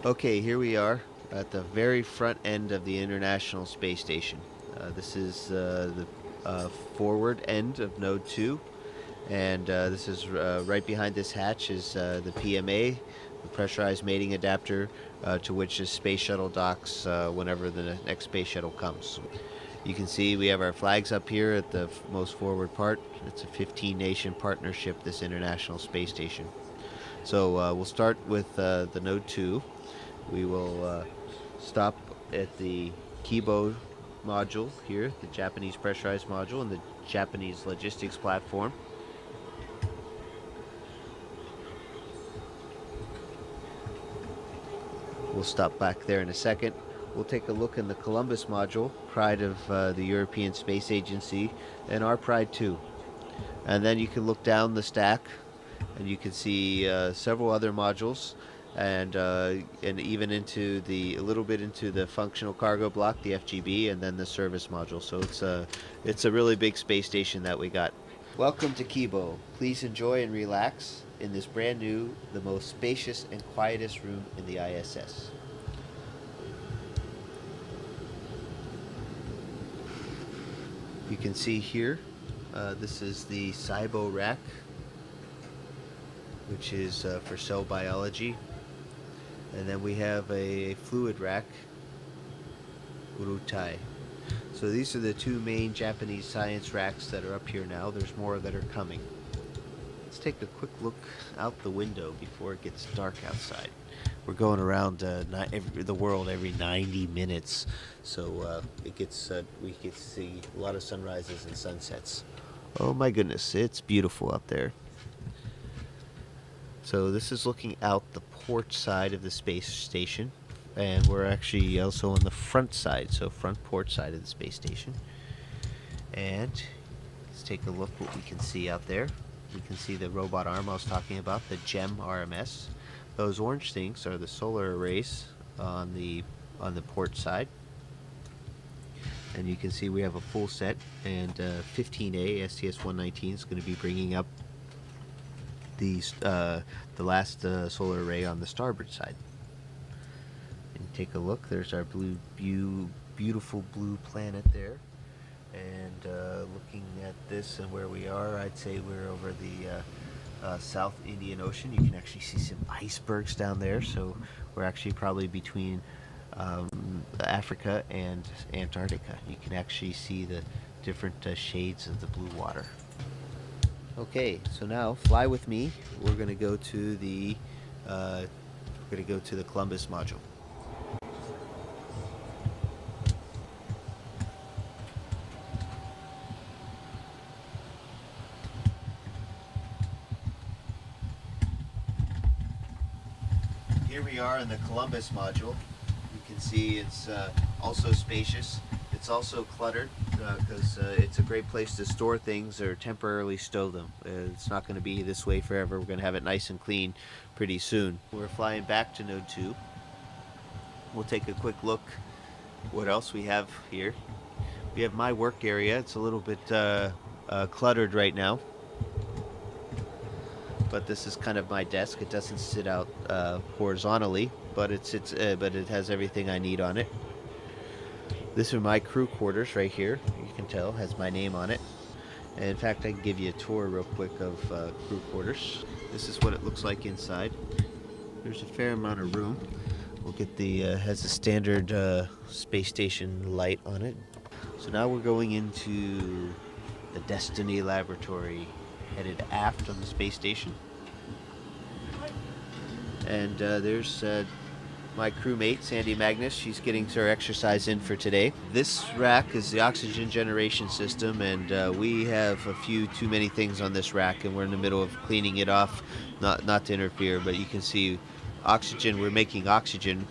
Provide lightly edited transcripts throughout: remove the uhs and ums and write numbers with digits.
Okay, here we are at the very front end of the International Space Station. This is the forward end of Node 2, and this is right behind this hatch is the PMA, the pressurized mating adapter, to which the space shuttle docks whenever the next space shuttle comes. You can see we have our flags up here at the most forward part. It's a 15-nation partnership, this International Space Station. So we'll start with the Node 2. We will stop at the Kibo module here, the Japanese pressurized module, and the Japanese logistics platform. We'll stop back there in a second. We'll take a look in the Columbus module, pride of the European Space Agency, and our pride too. And then you can look down the stack, and you can see several other modules, and even into a little bit into the functional cargo block, the FGB, and then the service module. So it's a really big space station that we got. Welcome to Kibo. Please enjoy and relax in this brand new, the most spacious and quietest room in the ISS. You can see here, this is the SIBO rack, which is for cell biology. And then we have a fluid rack, Urutai. So these are the two main Japanese science racks that are up here now. There's more that are coming. Let's take a quick look out the window before it gets dark outside. We're going around the world every 90 minutes, so we get to see a lot of sunrises and sunsets. Oh my goodness, it's beautiful out there. So this is looking out the port side of the space station, and we're actually also on the front side, so front port side of the space station. And let's take a look what we can see out there. We can see the robot arm I was talking about, the GEM RMS. Those orange things are the solar arrays on the port side. And you can see we have a full set, and 15A STS-119 is going to be bringing up the last solar array on the starboard side. And take a look. There's our beautiful blue planet there. And looking at this and where we are, I'd say we're over the South Indian Ocean. You can actually see some icebergs down there. So we're actually probably between Africa and Antarctica. You can actually see the different shades of the blue water. Okay, so now fly with me. We're going to go to the Columbus module. Here we are in the Columbus module. You can see it's also spacious. It's also cluttered because it's a great place to store things or temporarily stow them. It's not going to be this way forever. We're going to have it nice and clean pretty soon. We're flying back to Node 2. We'll take a quick look what else we have here. We have my work area. It's a little bit cluttered right now, but this is kind of my desk. It doesn't sit out horizontally, but it has everything I need on it. This are my crew quarters right here. You can tell has my name on it. And in fact, I can give you a tour real quick of crew quarters. This is what it looks like inside. There's a fair amount of room. We'll get has a standard space station light on it. So now we're going into the Destiny laboratory, headed aft on the space station. And there's my crewmate, Sandy Magnus. She's getting her exercise in for today. This rack is the oxygen generation system, and we have a few too many things on this rack, and we're in the middle of cleaning it off, not to interfere, but you can see oxygen. We're making oxygen,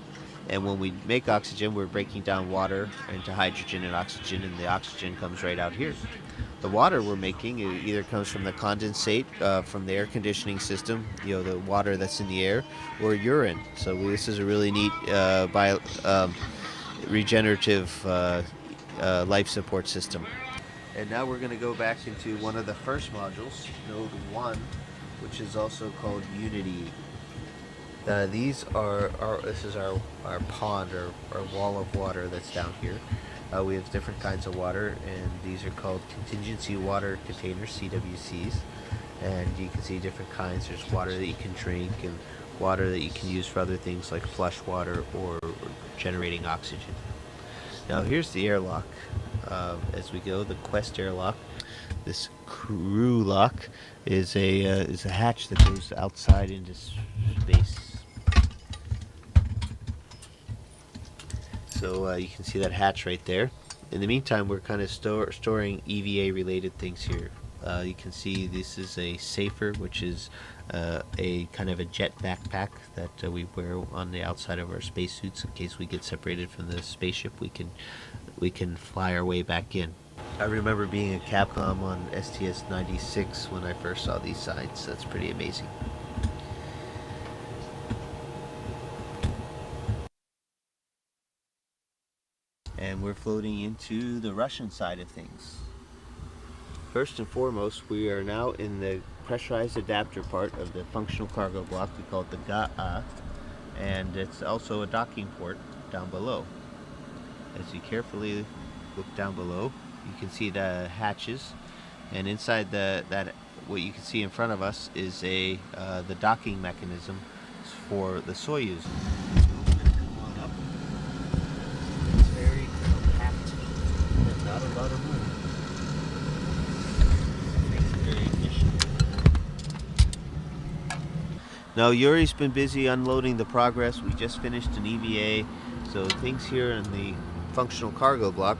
and when we make oxygen, we're breaking down water into hydrogen and oxygen, and the oxygen comes right out here. The water we're making either comes from the condensate from the air conditioning system, the water that's in the air, or urine. So this is a really neat regenerative life support system. And now we're going to go back into one of the first modules, Node 1, which is also called Unity. This is our pond or our wall of water that's down here. We have different kinds of water, and these are called contingency water containers, CWCs. And you can see different kinds. There's water that you can drink and water that you can use for other things like flush water or generating oxygen. Now here's the airlock. As we go, the Quest airlock. This crew lock is a hatch that goes outside into space. So you can see that hatch right there. In the meantime, we're kind of storing EVA related things here. You can see this is a safer, which is a kind of a jet backpack that we wear on the outside of our spacesuits in case we get separated from the spaceship. We can fly our way back in. I remember being a Capcom on STS-96 when I first saw these signs. That's pretty amazing. And we're floating into the Russian side of things. First and foremost, we are now in the pressurized adapter part of the functional cargo block. We call it the GA, and it's also a docking port down below. As you carefully look down below, you can see the hatches, and inside that what you can see in front of us is the docking mechanism for the Soyuz. Not a lot of room. Makes it very efficient. Now Yuri's been busy unloading the Progress. We just finished an EVA, so things here in the functional cargo block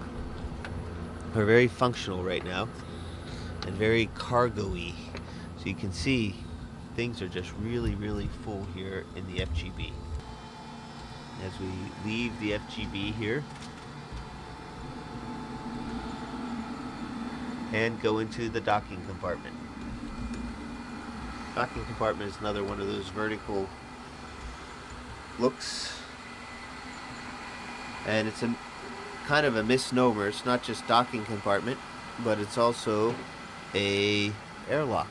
are very functional right now and very cargo-y. So you can see things are just really, really full here in the FGB. As we leave the FGB here, and go into the docking compartment. Docking compartment is another one of those vertical looks, and it's a kind of a misnomer. It's not just docking compartment, but it's also a airlock.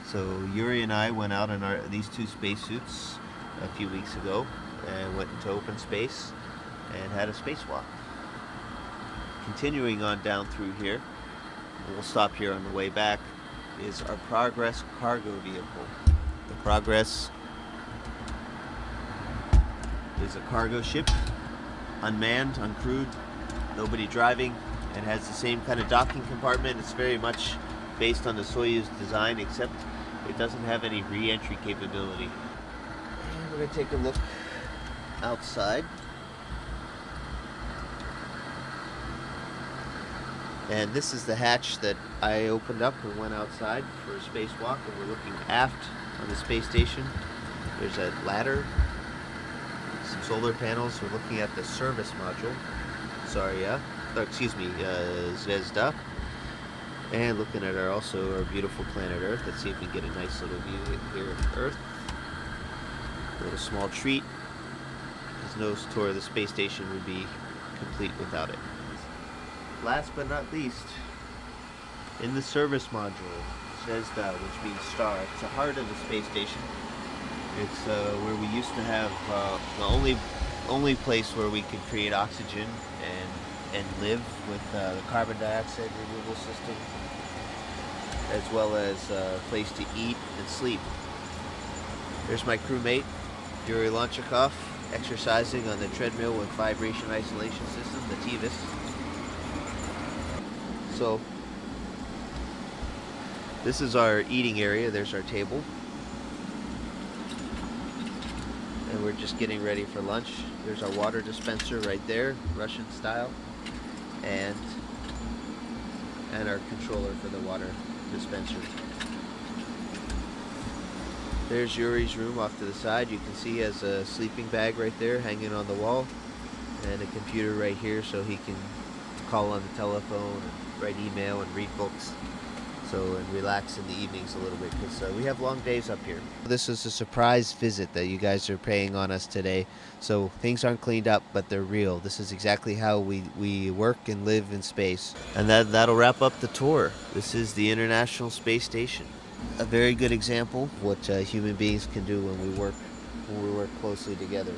So Yuri and I went out in these two spacesuits a few weeks ago and went into open space and had a spacewalk. Continuing on down through here, we'll stop here on the way back, is our Progress cargo vehicle. The Progress is a cargo ship, unmanned, uncrewed, nobody driving, and has the same kind of docking compartment. It's very much based on the Soyuz design, except it doesn't have any re-entry capability. And we're going to take a look outside. And this is the hatch that I opened up and went outside for a spacewalk, and we're looking aft on the space station. There's a ladder, some solar panels. We're looking at the service module, Zvezda, and looking at our beautiful planet Earth. Let's see if we can get a nice little view here of Earth. A little small treat. There's no tour of the space station would be complete without it. Last but not least, in the service module, Zvezda, which means star. It's the heart of the space station. It's where we used to have the only place where we could create oxygen and live with the carbon dioxide removal system, as well as a place to eat and sleep. There's my crewmate, Yuri Lonchakov, exercising on the treadmill with vibration isolation system, the TVIS. So this is our eating area. There's our table, and we're just getting ready for lunch. There's our water dispenser right there, Russian style, and our controller for the water dispenser. There's Yuri's room off to the side. You can see he has a sleeping bag right there hanging on the wall, and a computer right here so he can call on the telephone and write email and read books. And relax in the evenings a little bit, because we have long days up here. This is a surprise visit that you guys are paying on us today. So things aren't cleaned up, but they're real. This is exactly how we work and live in space. And that'll wrap up the tour. This is the International Space Station. A very good example of what human beings can do when we work when we work closely together.